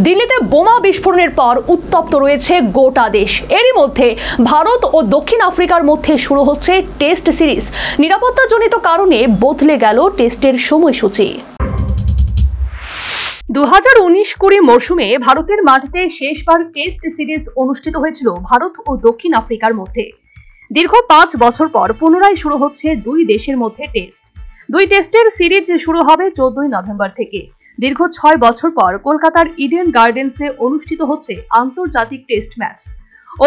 দিল্লিতে বোমা বিস্ফোরণের পর উত্তপ্ত রয়েছে গোটা দেশ। এরই মধ্যে ভারত ও দক্ষিণ আফ্রিকার মধ্যে শুরু হচ্ছে টেস্ট সিরিজ। নিরাপত্তাজনিত কারণে বদলে গেল টেস্টের সময়সূচি। 2019-20 মরশুমে ভারতের মাটিতে শেষবার টেস্ট সিরিজ অনুষ্ঠিত হয়েছিল ভারত ও দক্ষিণ আফ্রিকার মধ্যে। দীর্ঘ 5 বছর পর পুনরায় শুরু হচ্ছে দুই দেশের মধ্যে টেস্ট। দুই টেস্টের সিরিজ শুরু হবে 14 নভেম্বর থেকে। দীর্ঘ 6 বছর পর কলকাতার ইডেন গার্ডেন্সে অনুষ্ঠিত হচ্ছে আন্তর্জাতিক টেস্ট ম্যাচ।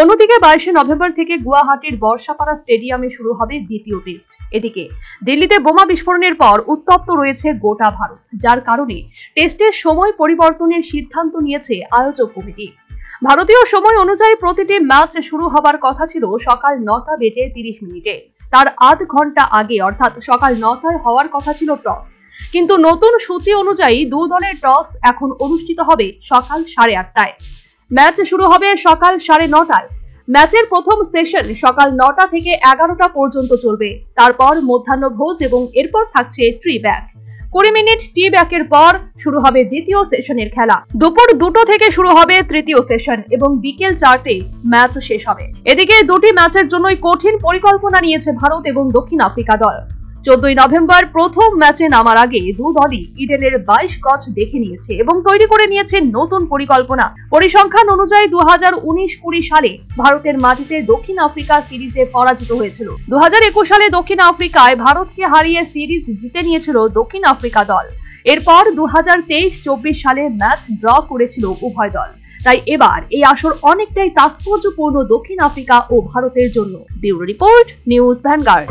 অন্যদিকে 22 নভেম্বর থেকে গুয়াহাটির বর্ষাপাড়া স্টেডিয়ামে শুরু হবে দ্বিতীয় টেস্ট। এদিকে দিল্লিতে বোমা বিস্ফোরণের পর উত্তপ্ত রয়েছে গোটা ভারত, যার কারণে টেস্টের সময় পরিবর্তনের সিদ্ধান্ত নিয়েছে আয়োজক কমিটি। ভারতীয় সময় অনুযায়ী প্রতিটি ম্যাচ শুরু হবার কথা ছিল সকাল 9:30 তার আধ ঘন্টা আগে, অর্থাৎ সকাল 9টায় হওয়ার কথা ছিল টস। কিন্তু নতুন সূচি অনুযায়ী দু দলের টস এখন অনুষ্ঠিত হবে সকাল 8:30টায়। ম্যাচ শুরু হবে সকাল 9:30টায়। ম্যাচের প্রথম সেশন সকাল 9টা থেকে 11টা পর্যন্ত চলবে। তারপর মধ্যাহ্নভোজ এবং এরপর থাকছে ট্রি ব্যাক। 20 মিনিট টি ব্যাকের পর শুরু হবে দ্বিতীয় সেশনের খেলা। দুপুর 2টো থেকে শুরু হবে তৃতীয় সেশন এবং বিকেল 4টে ম্যাচ শেষ হবে। এদিকে দুটি ম্যাচের জন্যই কঠিন পরিকল্পনা নিয়েছে ভারত এবং দক্ষিণ আফ্রিকা দল। 14 নভেম্বর প্রথম ম্যাচে নামার আগে দু দলই ইডেনের 22 গজ দেখে নিয়েছে এবং তৈরি করে নিয়েছে নতুন পরিকল্পনা। পরিসংখ্যান অনুযায়ী 2019-20 সালে ভারতের মাটিতে দক্ষিণ আফ্রিকা সিরিজে পরাজিত হয়েছিল। 2021 সালে দক্ষিণ আফ্রিকায় ভারতকে হারিয়ে সিরিজ জিতে নিয়েছিল দক্ষিণ আফ্রিকা দল। এরপর 2023-24 সালে ম্যাচ ড্র করেছিল উভয় দল। তাই এবার এই আসর অনেকটাই তাৎপর্যপূর্ণ দক্ষিণ আফ্রিকা ও ভারতের জন্য। Bureau report, news vanguard.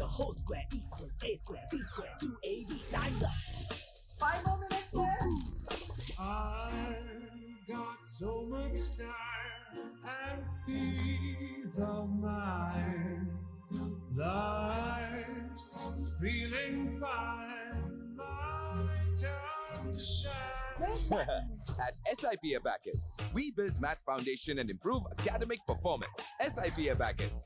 The whole square equals a square, b square, 2ab times up. 5 more minutes there. I've got so much time and peace of mind. Life's feeling fine. My time to shine. At SIP Abacus, we build math foundation and improve academic performance. SIP Abacus,